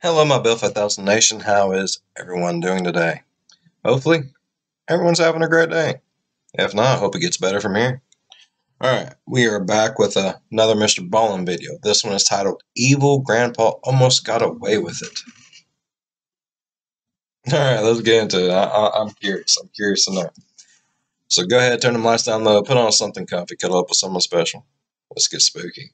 Hello, my Bill 5000 Nation. How is everyone doing today? Hopefully, everyone's having a great day. If not, I hope it gets better from here. Alright, we are back with another Mr. Ballin video. This one is titled, Evil Grandpa Almost Got Away With It. Alright, let's get into it. I'm curious. I'm curious to know. So go ahead, turn the lights down low, put on something comfy, cuddle up with someone special. Let's get spooky.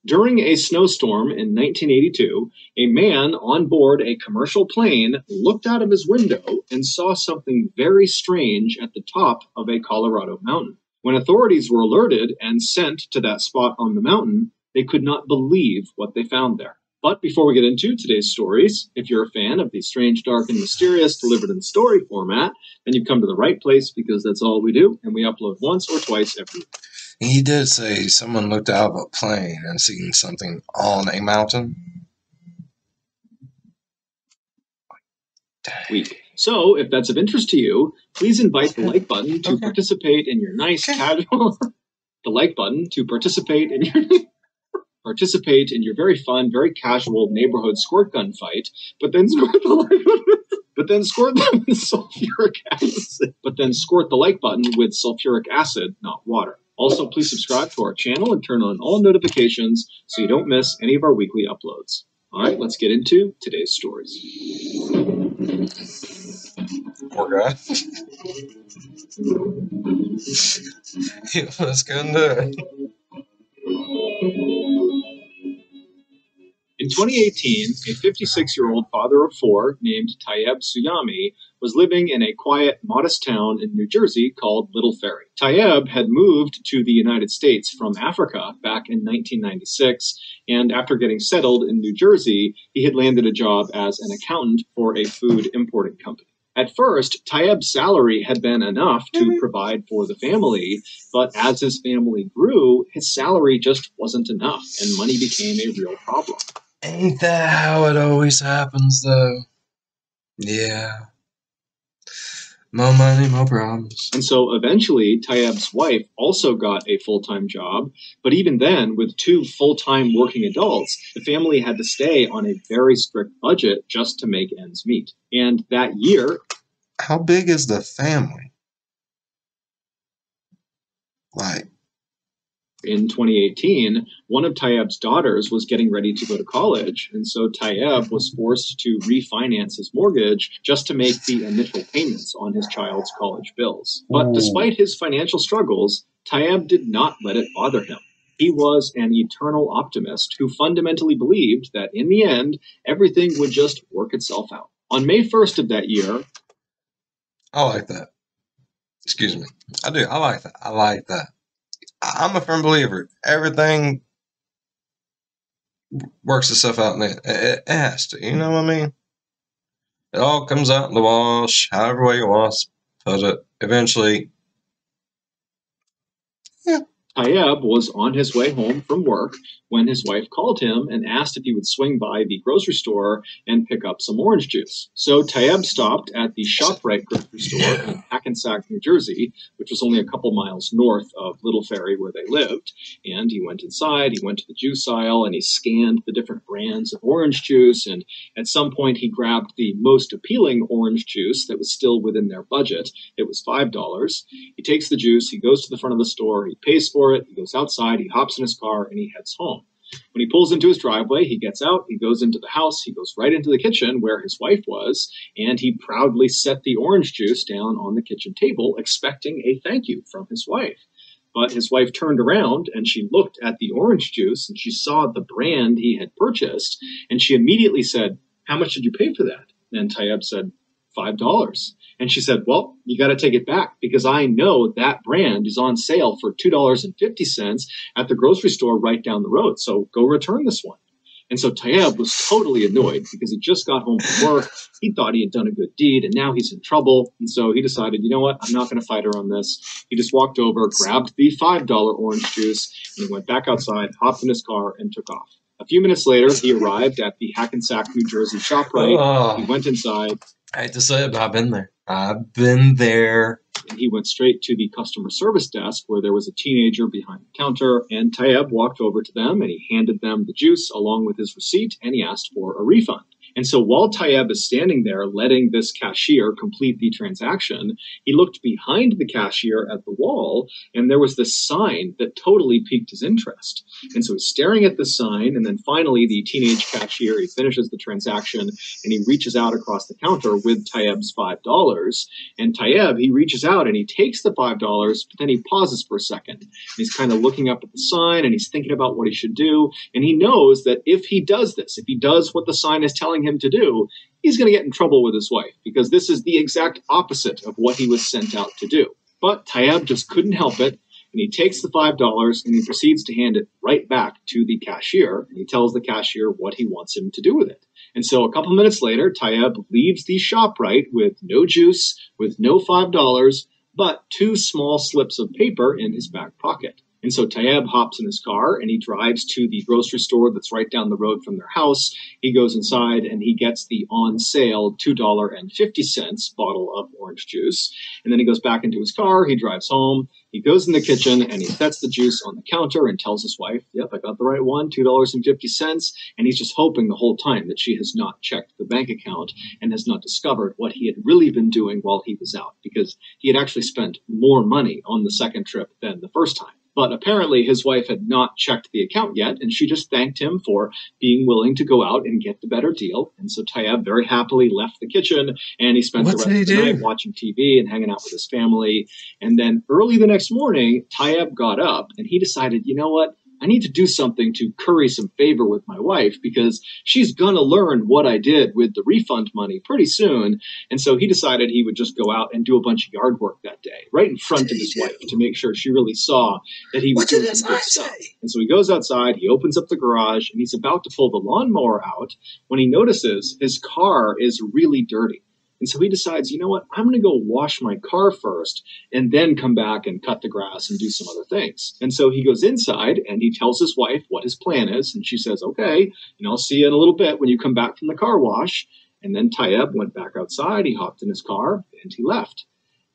During a snowstorm in 1982, a man on board a commercial plane looked out of his window and saw something very strange at the top of a Colorado mountain. When authorities were alerted and sent to that spot on the mountain, they could not believe what they found there. But before we get into today's stories, if you're a fan of the strange, dark, and mysterious delivered in story format, then you've come to the right place because that's all we do, and we upload once or twice every week. He did say someone looked out of a plane and seen something on a mountain. Week. So, if that's of interest to you, please invite the like button to participate in your nice casual. The like button to participate in your very fun, very casual neighborhood squirt gun fight. But then squirt the like button. But then squirt them with sulfuric acid. But then squirt the like button with sulfuric acid, not water. Also, please subscribe to our channel and turn on all notifications so you don't miss any of our weekly uploads. All right, let's get into today's stories. Poor guy. Let's go into it. In 2018, a 56-year-old father of four named Tayyab Suyami was living in a quiet, modest town in New Jersey called Little Ferry. Tayyab had moved to the United States from Africa back in 1996, and after getting settled in New Jersey, he had landed a job as an accountant for a food importing company. At first, Tayyab's salary had been enough to provide for the family, but as his family grew, his salary just wasn't enough, and money became a real problem. Ain't that how it always happens, though? Yeah. More money, more problems. And so eventually, Tayyab's wife also got a full-time job, but even then, with two full-time working adults, the family had to stay on a very strict budget just to make ends meet. And that year... How big is the family? Like... In 2018, one of Tayyab's daughters was getting ready to go to college, and so Tayyab was forced to refinance his mortgage just to make the initial payments on his child's college bills. But despite his financial struggles, Tayyab did not let it bother him. He was an eternal optimist who fundamentally believed that in the end, everything would just work itself out. On May 1st of that year... I like that. Excuse me. I do. I like that. I like that. I'm a firm believer. Everything works itself out, and it has to. You know what I mean? It all comes out in the wash, however way you want to put it. Eventually, yeah. Tayyab was on his way home from work when his wife called him and asked if he would swing by the grocery store and pick up some orange juice. So Tayyab stopped at the ShopRite grocery store in Hackensack, New Jersey, which was only a couple miles north of Little Ferry where they lived. And he went inside, he went to the juice aisle, and he scanned the different brands of orange juice. And at some point, he grabbed the most appealing orange juice that was still within their budget. It was $5. He takes the juice, he goes to the front of the store, he pays for it, he goes outside, he hops in his car, and he heads home. When he pulls into his driveway, he gets out, he goes into the house, he goes right into the kitchen where his wife was, and he proudly set the orange juice down on the kitchen table, expecting a thank you from his wife. But his wife turned around and she looked at the orange juice and she saw the brand he had purchased, and she immediately said, "How much did you pay for that?" And Tayyab said, $5. And she said, "Well, you got to take it back because I know that brand is on sale for $2.50 at the grocery store right down the road. So go return this one." And so Tayyab was totally annoyed because he just got home from work. He thought he had done a good deed and now he's in trouble. And so he decided, you know what? I'm not going to fight her on this. He just walked over, grabbed the $5 orange juice, and he went back outside, hopped in his car, and took off. A few minutes later, he arrived at the Hackensack, New Jersey ShopRite. He went inside. I hate to say it, but I've been there. I've been there. And he went straight to the customer service desk where there was a teenager behind the counter, and Taeb walked over to them and he handed them the juice along with his receipt, and he asked for a refund. And so while Taeb is standing there letting this cashier complete the transaction, he looked behind the cashier at the wall, and there was this sign that totally piqued his interest. And so he's staring at the sign, and then finally the teenage cashier, he finishes the transaction, and he reaches out across the counter with Taeb's $5. And Taeb, he reaches out and he takes the $5, but then he pauses for a second. And he's kind of looking up at the sign, and he's thinking about what he should do. And he knows that if he does this, if he does what the sign is telling him to do, he's going to get in trouble with his wife, because this is the exact opposite of what he was sent out to do. But Taeb just couldn't help it, and he takes the $5 and he proceeds to hand it right back to the cashier, and he tells the cashier what he wants him to do with it. And so a couple minutes later, Taeb leaves the ShopRite with no juice, with no $5, but 2 small slips of paper in his back pocket. And so Taeb hops in his car and he drives to the grocery store that's right down the road from their house. He goes inside and he gets the on sale $2.50 bottle of orange juice. And then he goes back into his car, he drives home, he goes in the kitchen and he sets the juice on the counter and tells his wife, yep, I got the right one, $2.50. And he's just hoping the whole time that she has not checked the bank account and has not discovered what he had really been doing while he was out, because he had actually spent more money on the second trip than the first time. But apparently his wife had not checked the account yet, and she just thanked him for being willing to go out and get the better deal. And so Taeb very happily left the kitchen, and he spent the rest of the night watching TV and hanging out with his family. And then early the next morning, Taeb got up, and he decided, you know what? I need to do something to curry some favor with my wife, because she's going to learn what I did with the refund money pretty soon. And so he decided he would just go out and do a bunch of yard work that day, right in front of his wife, to make sure she really saw that he was doing some good stuff. And so he goes outside, he opens up the garage, and he's about to pull the lawnmower out when he notices his car is really dirty. And so he decides, you know what, I'm going to go wash my car first and then come back and cut the grass and do some other things. And so he goes inside and he tells his wife what his plan is. And she says, okay, I'll see you in a little bit when you come back from the car wash. And then Taeb went back outside, he hopped in his car, and he left.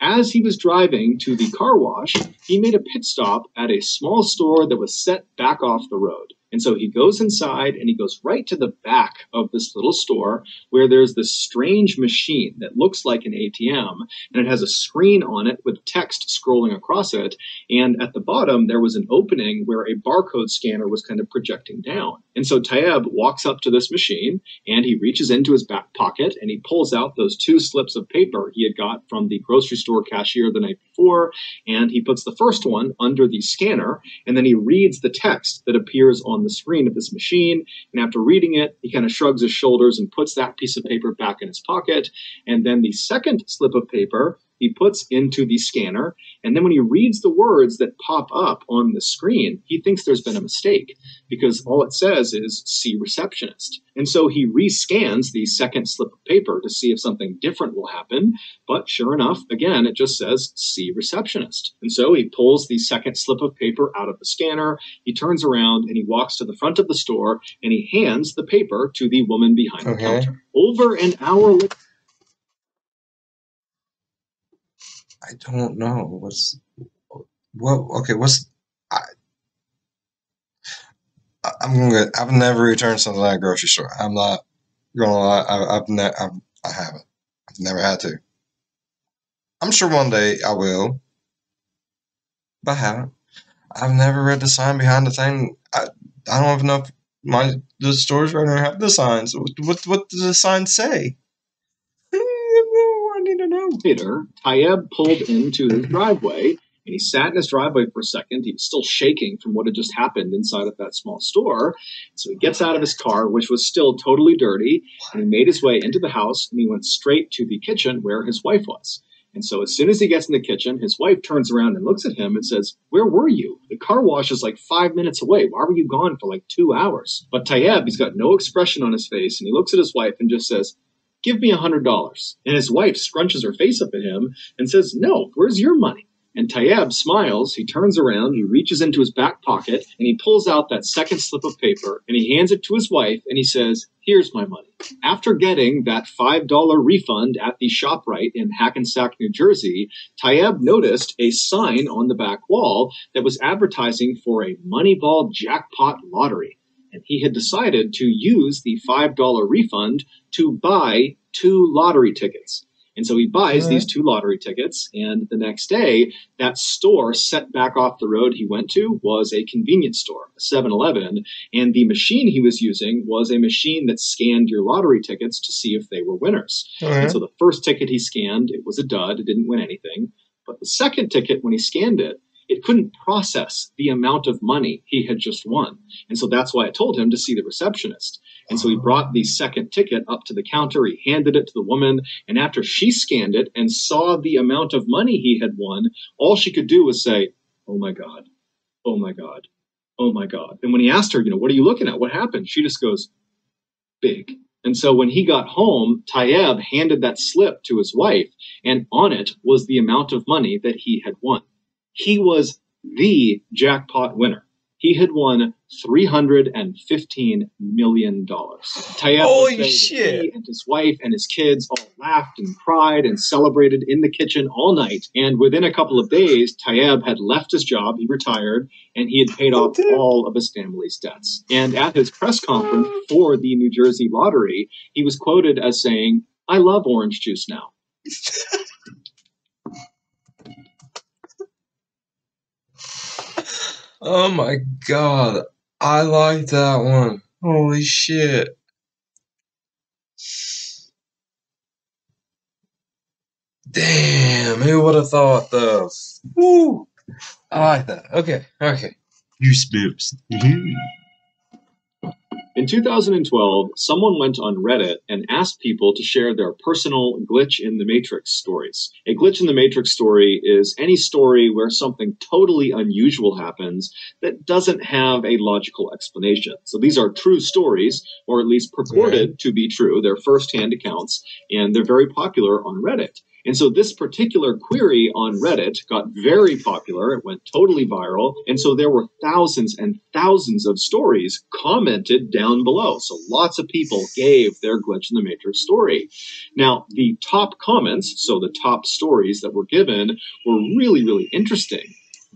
As he was driving to the car wash, he made a pit stop at a small store that was set back off the road. And so he goes inside and he goes right to the back of this little store where there's this strange machine that looks like an ATM, and it has a screen on it with text scrolling across it. And at the bottom, there was an opening where a barcode scanner was kind of projecting down. And so Taeb walks up to this machine and he reaches into his back pocket and he pulls out those 2 slips of paper he had got from the grocery store cashier the night before. And he puts the first one under the scanner, and then he reads the text that appears on the screen of this machine. And after reading it, he kind of shrugs his shoulders and puts that piece of paper back in his pocket. And then the second slip of paper he puts into the scanner. And then when he reads the words that pop up on the screen, he thinks there's been a mistake, because all it says is "see receptionist." And so he rescans the second slip of paper to see if something different will happen. But sure enough, again, it just says "see receptionist." And so he pulls the second slip of paper out of the scanner. He turns around and he walks to the front of the store and he hands the paper to the woman behind the counter. Over an hour later. I don't know. I've never returned something at a grocery store. I'm not gonna lie. I haven't. I've never had to. I'm sure one day I will, but I haven't. I've never read the sign behind the thing. I don't even know if the stores right now have the signs. What does the sign say? I need to know. Later, Taeb pulled into his driveway, and he sat in his driveway for a second. He was still shaking from what had just happened inside of that small store. So he gets out of his car, which was still totally dirty, and he made his way into the house, and he went straight to the kitchen where his wife was. And so as soon as he gets in the kitchen, his wife turns around and looks at him and says, "Where were you? The car wash is like 5 minutes away. Why were you gone for like 2 hours?" But Taeb, he's got no expression on his face, and he looks at his wife and just says, "Give me $100. And his wife scrunches her face up at him and says, "No, where's your money?" And Tayeb smiles, he turns around, he reaches into his back pocket, and he pulls out that second slip of paper, and he hands it to his wife, and he says, "Here's my money." After getting that $5 refund at the ShopRite in Hackensack, New Jersey, Tayeb noticed a sign on the back wall that was advertising for a Moneyball jackpot lottery. And he had decided to use the $5 refund to buy 2 lottery tickets. And so he buys these 2 lottery tickets, and the next day, that store set back off the road he went to was a convenience store, a 7-Eleven, and the machine he was using was a machine that scanned your lottery tickets to see if they were winners. And so the first ticket he scanned, it was a dud, it didn't win anything. But the second ticket, when he scanned it, it couldn't process the amount of money he had just won. And so that's why it told him to see the receptionist. And so he brought the second ticket up to the counter, he handed it to the woman, and after she scanned it and saw the amount of money he had won, all she could do was say, "Oh my God, oh my God, oh my God." And when he asked her, "What are you looking at? What happened?" She just goes, "Big." And so when he got home, Tayeb handed that slip to his wife, and on it was the amount of money that he had won. He was the jackpot winner. He had won $315 million. Tayeb Holy shit. He and his wife and his kids all laughed and cried and celebrated in the kitchen all night. And within a couple of days, Tayeb had left his job, he retired, and he had paid off all of his family's debts. And at his press conference for the New Jersey lottery, he was quoted as saying, "I love orange juice now." Oh my God. I like that one. Holy shit. Damn, who would have thought though? Woo! I like that. Okay. Goosebumps. In 2012, someone went on Reddit and asked people to share their personal glitch in the Matrix stories. A glitch in the Matrix story is any story where something totally unusual happens that doesn't have a logical explanation. So these are true stories, or at least purported to be true. They're first-hand accounts, and they're very popular on Reddit. And so this particular query on Reddit got very popular. It went totally viral. And so there were thousands and thousands of stories commented down below. So lots of people gave their glitch in the Matrix story. Now, the top comments, so the top stories that were given, were really, really interesting.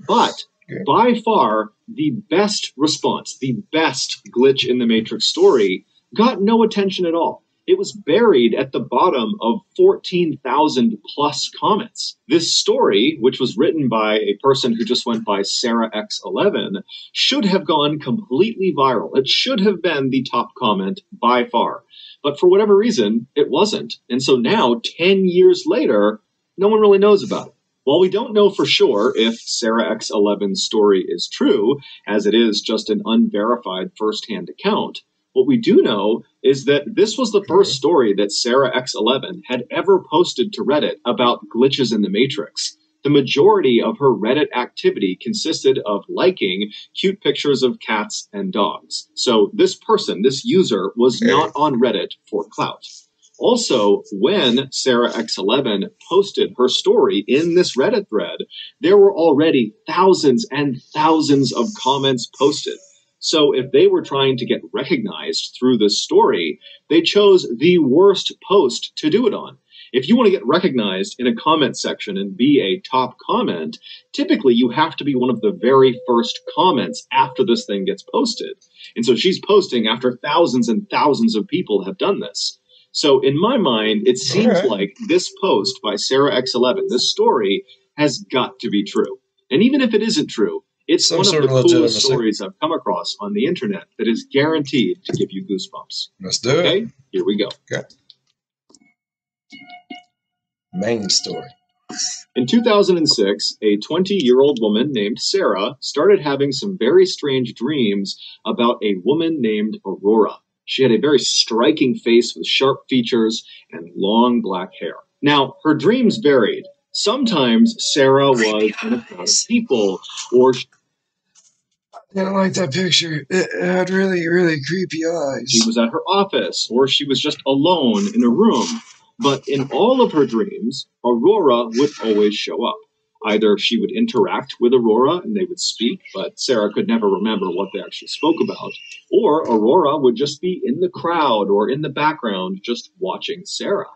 But by far, the best response, the best glitch in the Matrix story, got no attention at all. It was buried at the bottom of 14,000 plus comments. This story, which was written by a person who just went by Sarah X11, should have gone completely viral. It should have been the top comment by far. But for whatever reason, it wasn't. And so now, 10 years later, no one really knows about it. While we don't know for sure if Sarah X11's story is true, as it is just an unverified first-hand account, what we do know is that this was the first story that Sarah X11 had ever posted to Reddit about glitches in the Matrix. The majority of her Reddit activity consisted of liking cute pictures of cats and dogs. So this person, this user, was not on Reddit for clout. Also, when Sarah X11 posted her story in this Reddit thread, there were already thousands and thousands of comments posted. So if they were trying to get recognized through this story, they chose the worst post to do it on. If you want to get recognized in a comment section and be a top comment, typically you have to be one of the very first comments after this thing gets posted. And so she's posting after thousands and thousands of people have done this. So in my mind, it seems like this post by Sarah X11, this story, has got to be true. And even if it isn't true, it's one of the coolest stories I've come across on the internet that is guaranteed to give you goosebumps. Let's do it. Okay, here we go. Okay. Main story. In 2006, a 20-year-old woman named Sarah started having some very strange dreams about a woman named Aurora. She had a very striking face with sharp features and long black hair. Now, her dreams varied. Sometimes Sarah was in a crowd of people, or I didn't like that picture. It had really, really creepy eyes. She was at her office, or she was just alone in a room. But in all of her dreams, Aurora would always show up. Either she would interact with Aurora and they would speak, but Sarah could never remember what they actually spoke about, or Aurora would just be in the crowd or in the background just watching Sarah.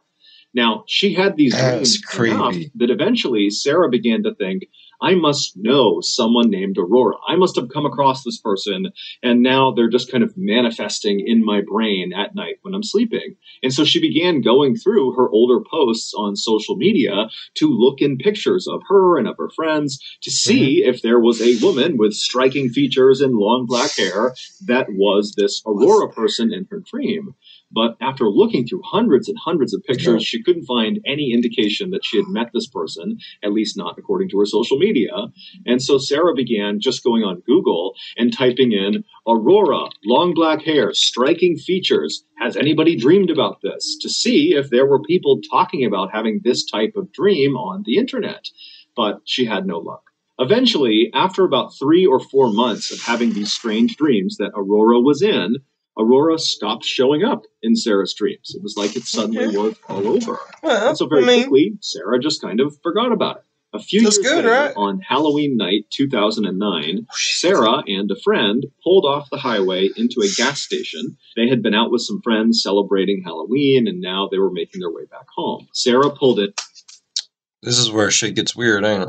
Now, she had these dreams enough that eventually Sarah began to think, I must know someone named Aurora. I must have come across this person, and now they're just kind of manifesting in my brain at night when I'm sleeping. And so she began going through her older posts on social media to look in pictures of her and of her friends to see if there was a woman with striking features and long black hair that was this Aurora person in her dream. But after looking through hundreds and hundreds of pictures, she couldn't find any indication that she had met this person, at least not according to her social media. And so Sarah began just going on Google and typing in Aurora, long black hair, striking features. Has anybody dreamed about this? To see if there were people talking about having this type of dream on the internet. But she had no luck. Eventually, after about 3 or 4 months of having these strange dreams that Aurora was in, Aurora stopped showing up in Sarah's dreams. It was like it suddenly was all over. And so very quickly, Sarah just kind of forgot about it. A few years later, on Halloween night 2009, Sarah and a friend pulled off the highway into a gas station. They had been out with some friends celebrating Halloween, and now they were making their way back home. Sarah pulled it. This is where shit gets weird, ain't it?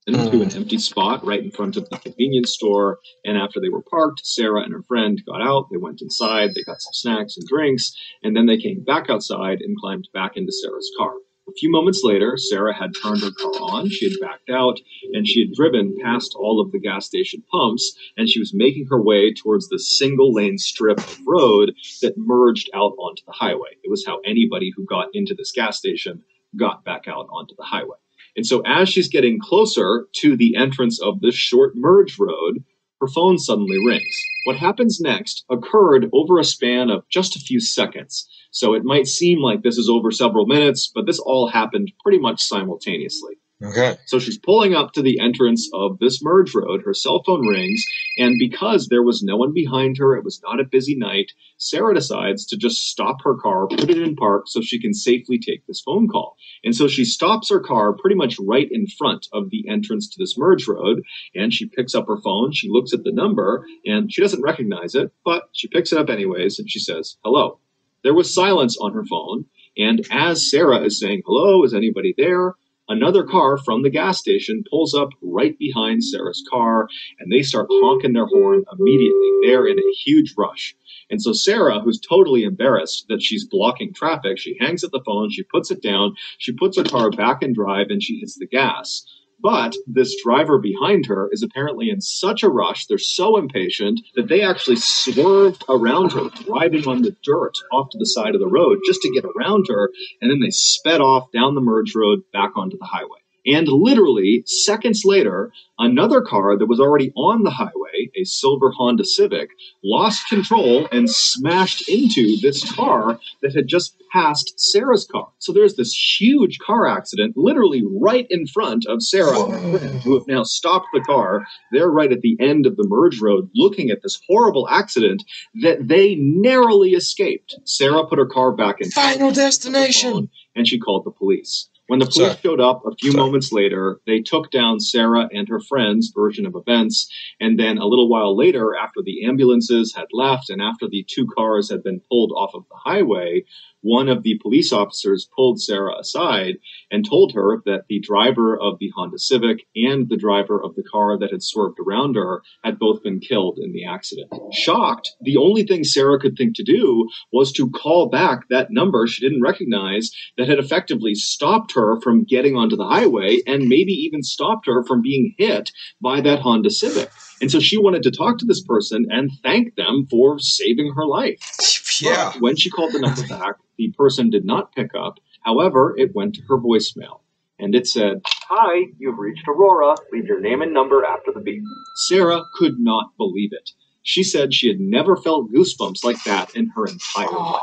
Into an empty spot right in front of the convenience store, and after they were parked, Sarah and her friend got out, they went inside, they got some snacks and drinks, and then they came back outside and climbed back into Sarah's car. A few moments later, Sarah had turned her car on, she had backed out, and she had driven past all of the gas station pumps, and she was making her way towards the single-lane strip of road that merged out onto the highway. It was how anybody who got into this gas station got back out onto the highway. And so as she's getting closer to the entrance of this short merge road, her phone suddenly rings. What happens next occurred over a span of just a few seconds. So it might seem like this is over several minutes, but this all happened pretty much simultaneously. Okay. So she's pulling up to the entrance of this merge road. Her cell phone rings, and because there was no one behind her, it was not a busy night, Sarah decides to just stop her car, put it in park so she can safely take this phone call. And so she stops her car pretty much right in front of the entrance to this merge road, and she picks up her phone, she looks at the number, and she doesn't recognize it, but she picks it up anyways, and she says, hello. There was silence on her phone, and as Sarah is saying, hello, is anybody there? Another car from the gas station pulls up right behind Sarah's car, and they start honking their horn immediately. They're in a huge rush. And so Sarah, who's totally embarrassed that she's blocking traffic, she hangs up the phone, she puts it down, she puts her car back in drive, and she hits the gas. But this driver behind her is apparently in such a rush, they're so impatient, that they actually swerved around her, driving on the dirt off to the side of the road just to get around her, and then they sped off down the merge road back onto the highway. And literally, seconds later, another car that was already on the highway, a silver Honda Civic, lost control and smashed into this car that had just passed Sarah's car. So there's this huge car accident literally right in front of Sarah and her friend, who have now stopped the car. They're right at the end of the merge road looking at this horrible accident that they narrowly escaped. Sarah put her car back in Final Destination, and she called the police. When the police showed up a few moments later, they took down Sarah and her friend's version of events. And then a little while later, after the ambulances had left and after the two cars had been pulled off of the highway, one of the police officers pulled Sarah aside and told her that the driver of the Honda Civic and the driver of the car that had swerved around her had both been killed in the accident. Shocked, the only thing Sarah could think to do was to call back that number she didn't recognize that had effectively stopped her from getting onto the highway and maybe even stopped her from being hit by that Honda Civic. And so she wanted to talk to this person and thank them for saving her life. Yeah. But when she called the number back, the person did not pick up. However, it went to her voicemail. And it said, "Hi, you've reached Aurora. Leave your name and number after the beep." Sarah could not believe it. She said she had never felt goosebumps like that in her entire life.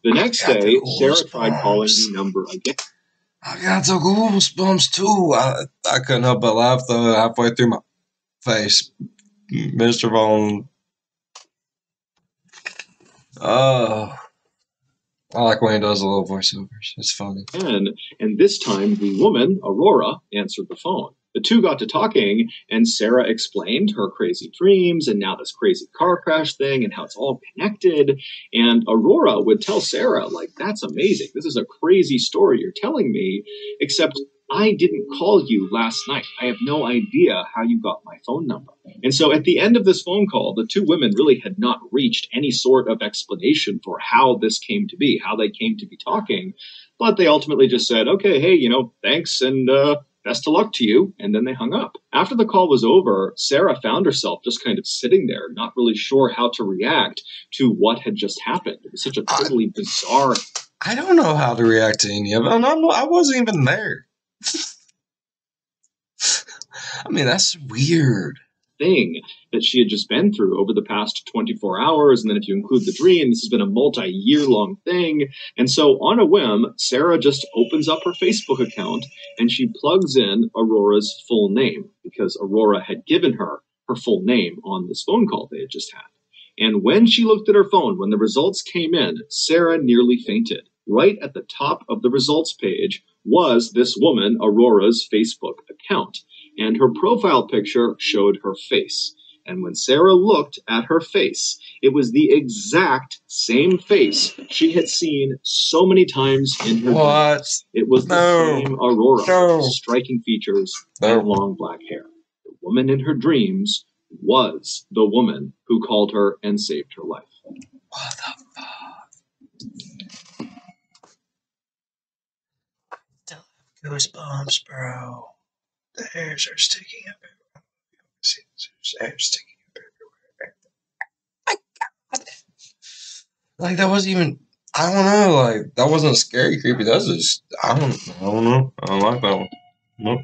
The next day, Sarah tried calling the number again. I got the goosebumps too. I couldn't help but laugh though halfway through my face. Mr. Ballen. Oh. I like when he does a little voiceovers. It's funny. And this time the woman, Aurora, answered the phone. The two got to talking, and Sarah explained her crazy dreams and now this crazy car crash thing and how it's all connected. And Aurora would tell Sarah, like, that's amazing. This is a crazy story you're telling me, except I didn't call you last night. I have no idea how you got my phone number. And so at the end of this phone call, the two women really had not reached any sort of explanation for how this came to be, how they came to be talking. But they ultimately just said, okay, hey, thanks and best of luck to you. And then they hung up. After the call was over, Sarah found herself just kind of sitting there, not really sure how to react to what had just happened. It was such a totally bizarre. I don't know how to react to any of it. I wasn't even there. I mean, that's weird. Thing that she had just been through over the past 24 hours. And then if you include the dream, this has been a multi-year long thing. And so on a whim, Sarah just opens up her Facebook account and she plugs in Aurora's full name because Aurora had given her full name on this phone call they had just had. And when she looked at her phone, when the results came in, Sarah nearly fainted. Right at the top of the results page was this woman, Aurora's Facebook account. And her profile picture showed her face. And when Sarah looked at her face, it was the exact same face she had seen so many times in her dreams. It was the same Aurora, with striking features and long black hair. The woman in her dreams was the woman who called her and saved her life. What the fuck? Still have goosebumps, bro. The hairs are sticking up everywhere. See, there's hairs sticking up everywhere. My God. Like, that wasn't even, I don't know, like, that wasn't scary, creepy. That's just, I don't know. I don't like that one. Nope.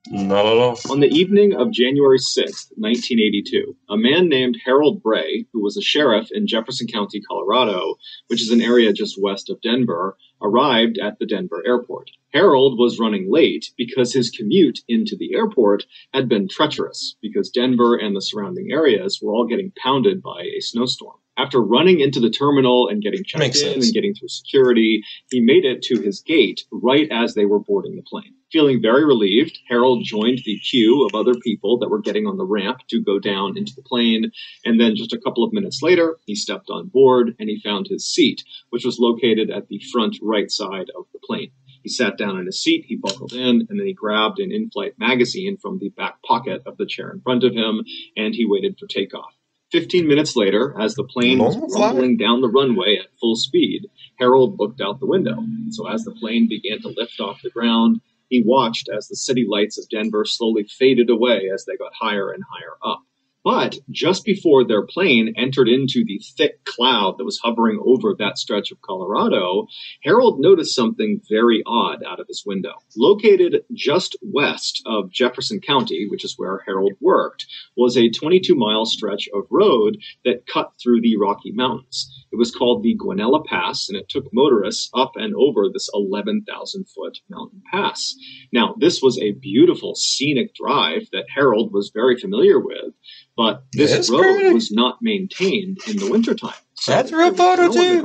Not at all. On the evening of January 6th, 1982, a man named Harold Bray, who was a sheriff in Jefferson County, Colorado, which is an area just west of Denver, arrived at the Denver airport. Harold was running late because his commute into the airport had been treacherous because Denver and the surrounding areas were all getting pounded by a snowstorm. After running into the terminal and getting checked in and getting through security, he made it to his gate right as they were boarding the plane. Feeling very relieved, Harold joined the queue of other people that were getting on the ramp to go down into the plane, and then just a couple of minutes later, he stepped on board and he found his seat, which was located at the front right side of the plane. He sat down in his seat, he buckled in, and then he grabbed an in-flight magazine from the back pocket of the chair in front of him, and he waited for takeoff. 15 minutes later, as the plane was rumbling down the runway at full speed, Harold looked out the window. And so as the plane began to lift off the ground, he watched as the city lights of Denver slowly faded away as they got higher and higher up. But just before their plane entered into the thick cloud that was hovering over that stretch of Colorado, Harold noticed something very odd out of his window. Located just west of Jefferson County, which is where Harold worked, was a 22-mile stretch of road that cut through the Rocky Mountains. It was called the Guanella Pass, and it took motorists up and over this 11,000-foot mountain pass. Now, this was a beautiful scenic drive that Harold was very familiar with, but this road was not maintained in the wintertime. So that's a real photo, too.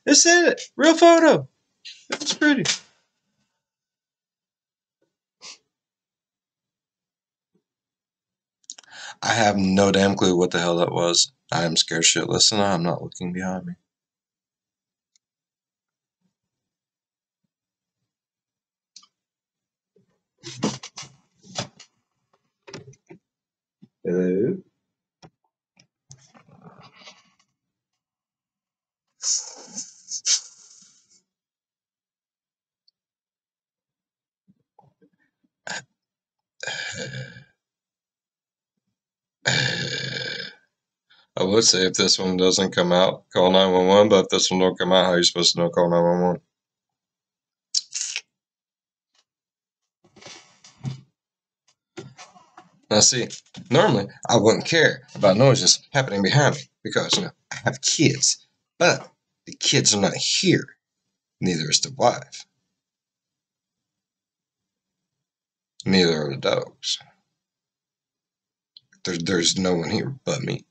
This is it. Real photo. It's pretty. I have no damn clue what the hell that was. I am scared shitless and I'm not looking behind me. Hello? I would say if this one doesn't come out, call 911, but if this one don't come out, how are you supposed to know call 911? Now see, normally I wouldn't care about noises happening behind me because, I have kids, but the kids are not here. Neither is the wife. Neither are the dogs. There's no one here but me.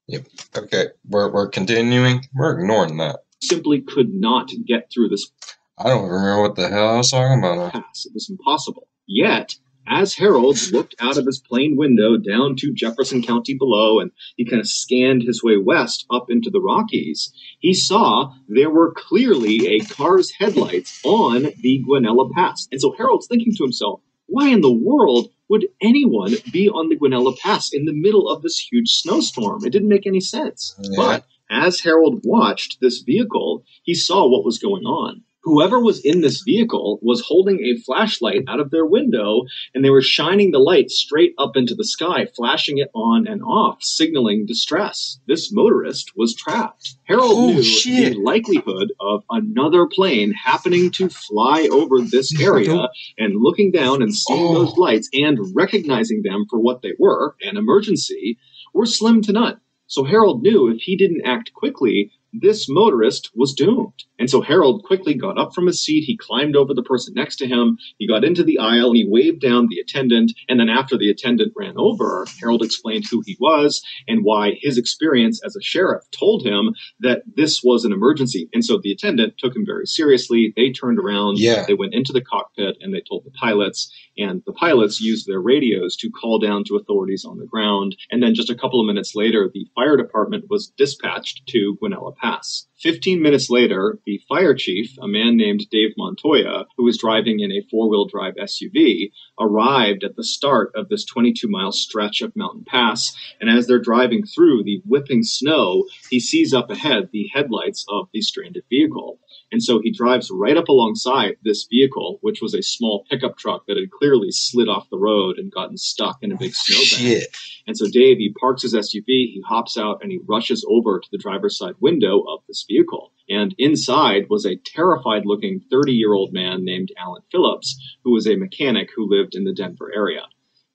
Yep. Okay, we're continuing. We're ignoring that. Simply could not get through this I don't remember what the hell I was talking about now. pass. It was impossible. Yet, as Harold looked out of his plane window down to Jefferson County below, and he kind of scanned his way west up into the Rockies, he saw there were clearly a car's headlights on the Guanella Pass. And so Harold's thinking to himself, why in the world would anyone be on the Guanella Pass in the middle of this huge snowstorm? It didn't make any sense. Yeah. But as Harold watched this vehicle, he saw what was going on. Whoever was in this vehicle was holding a flashlight out of their window, and they were shining the light straight up into the sky, flashing it on and off, signaling distress. This motorist was trapped. Harold knew the likelihood of another plane happening to fly over this area and looking down and seeing those lights and recognizing them for what they were, an emergency, were slim to none. So Harold knew if he didn't act quickly, this motorist was doomed. And so Harold quickly got up from his seat. He climbed over the person next to him. He got into the aisle and he waved down the attendant. And then after the attendant ran over, Harold explained who he was and why his experience as a sheriff told him that this was an emergency. And so the attendant took him very seriously. They turned around. Yeah. They went into the cockpit and they told the pilots. And the pilots used their radios to call down to authorities on the ground. And then just a couple of minutes later, the fire department was dispatched to Guanella Pass. 15 minutes later, the fire chief, a man named Dave Montoya, who was driving in a four-wheel drive SUV, arrived at the start of this 22-mile stretch of Mountain Pass. And as they're driving through the whipping snow, he sees up ahead the headlights of the stranded vehicle. And so he drives right up alongside this vehicle, which was a small pickup truck that had clearly slid off the road and gotten stuck in a big snowbank. And so Dave, he parks his SUV, he hops out, and he rushes over to the driver's side window of this vehicle. And inside was a terrified-looking 30-year-old man named Alan Phillips, who was a mechanic who lived in the Denver area.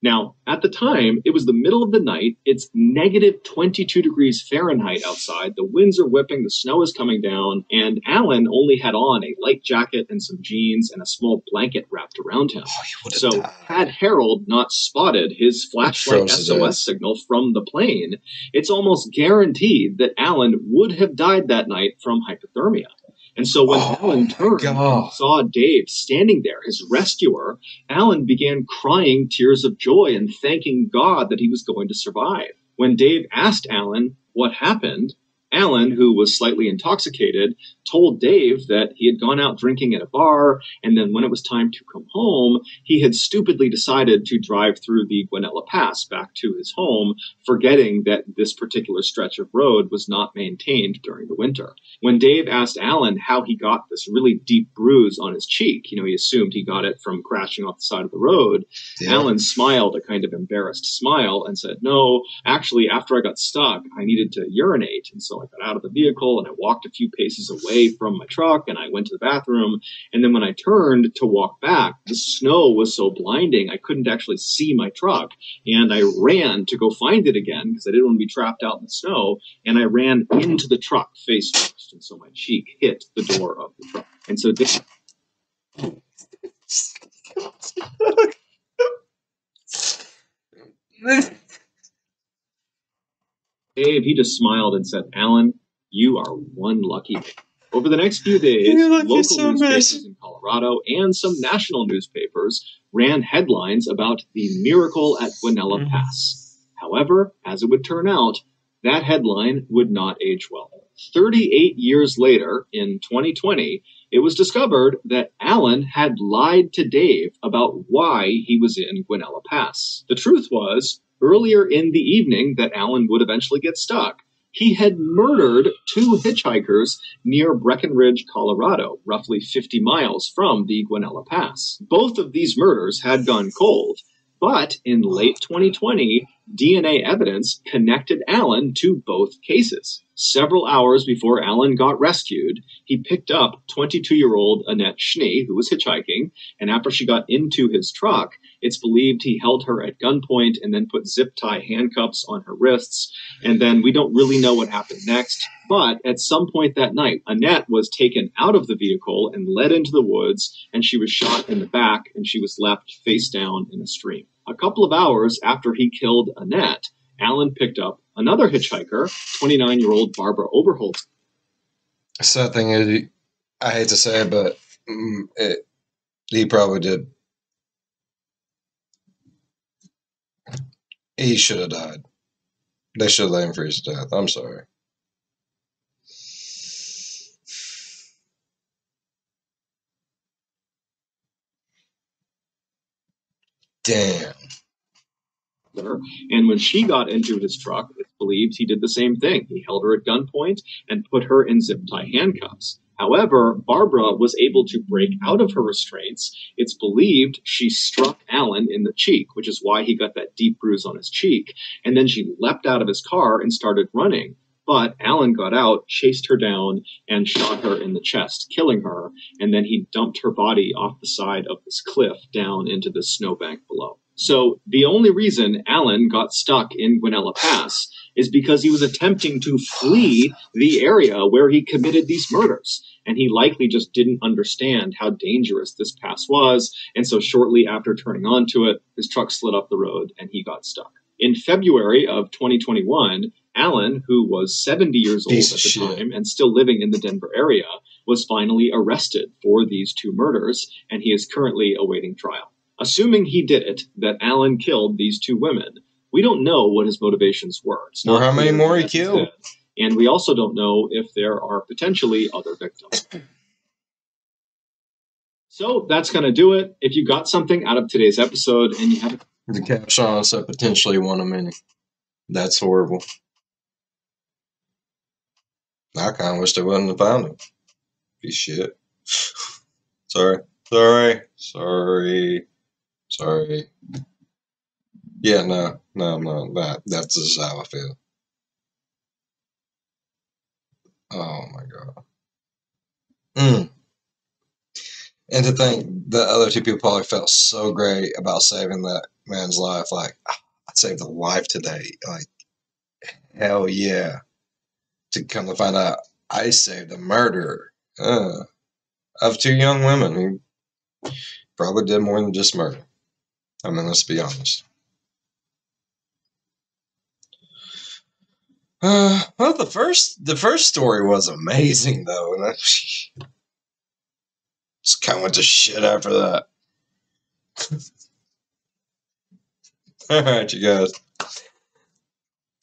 Now, at the time, it was the middle of the night. It's negative 22 degrees Fahrenheit outside. The winds are whipping. The snow is coming down. And Alan only had on a light jacket and some jeans and a small blanket wrapped around him. So had Harold not spotted his flashlight SOS signal from the plane, it's almost guaranteed that Alan would have died that night from hypothermia. And so when Alan turned and saw Dave standing there, his rescuer, Alan began crying tears of joy and thanking God that he was going to survive. When Dave asked Alan what happened, Alan, who was slightly intoxicated, told Dave that he had gone out drinking at a bar, and then when it was time to come home, he had stupidly decided to drive through the Guanella Pass back to his home, forgetting that this particular stretch of road was not maintained during the winter. When Dave asked Alan how he got this really deep bruise on his cheek, he assumed he got it from crashing off the side of the road, Alan smiled a kind of embarrassed smile and said, no, actually, after I got stuck, I needed to urinate, and so I got out of the vehicle and I walked a few paces away from my truck and I went to the bathroom. And then when I turned to walk back, the snow was so blinding I couldn't actually see my truck. And I ran to go find it again because I didn't want to be trapped out in the snow. And I ran into the truck face first. And so my cheek hit the door of the truck. And so this... Dave, he just smiled and said, Alan, you are one lucky man. Over the next few days, local newspapers in Colorado and some national newspapers ran headlines about the miracle at Guanella Pass. However, as it would turn out, that headline would not age well. 38 years later, in 2020, it was discovered that Alan had lied to Dave about why he was in Guanella Pass. The truth was, earlier in the evening that Alan would eventually get stuck, he had murdered two hitchhikers near Breckenridge, Colorado, roughly 50 miles from the Guanella Pass. Both of these murders had gone cold, but in late 2020, DNA evidence connected Alan to both cases. Several hours before Alan got rescued, he picked up 22-year-old Annette Schnee, who was hitchhiking, and after she got into his truck, it's believed he held her at gunpoint and then put zip-tie handcuffs on her wrists, and then we don't really know what happened next, but at some point that night, Annette was taken out of the vehicle and led into the woods, and she was shot in the back, and she was left face down in a stream. A couple of hours after he killed Annette, Alan picked up Another hitchhiker, 29-year-old Barbara Oberholtz. The sad thing is, I hate to say it, but he probably did. He should have died. They should have let him freeze to death. I'm sorry. Damn. And when she got into his truck, it's believed he did the same thing. He held her at gunpoint and put her in zip-tie handcuffs. However, Barbara was able to break out of her restraints. It's believed she struck Alan in the cheek, which is why he got that deep bruise on his cheek. And then she leapt out of his car and started running. But Alan got out, chased her down, and shot her in the chest, killing her. And then he dumped her body off the side of this cliff down into the snowbank below. So the only reason Alan got stuck in Guanella Pass is because he was attempting to flee the area where he committed these murders. And he likely just didn't understand how dangerous this pass was. And so shortly after turning onto it, his truck slid off the road and he got stuck. In February of 2021, Alan, who was 70 years old at the time and still living in the Denver area, was finally arrested for these two murders, and he is currently awaiting trial. Assuming he did it, that Alan killed these two women, we don't know what his motivations were. It's or how many more he killed. And we also don't know if there are potentially other victims. So that's going to do it. If you got something out of today's episode and you have the caption on said potentially one of many. That's horrible. I kind of wish they wouldn't have found him. Piece of shit. Sorry. Yeah, no. That's just how I feel. Oh my god. And to think the other two people probably felt so great about saving that man's life. Like, I saved a life today. Like, hell yeah. To come to find out I saved a murderer of two young women who probably did more than just murder. I mean, let's be honest. Well, the first story was amazing though, and just kind of went to shit after that. All right, you guys.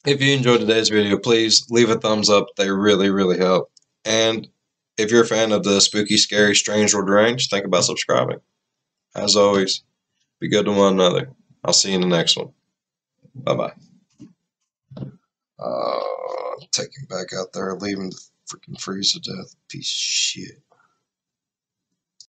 If you enjoyed today's video, please leave a thumbs up. They really, really help. And if you're a fan of the spooky, scary, strange, or deranged, think about subscribing. As always, be good to one another. I'll see you in the next one. Bye-bye. Take him back out there, leave him to freaking freeze to death. Piece of shit.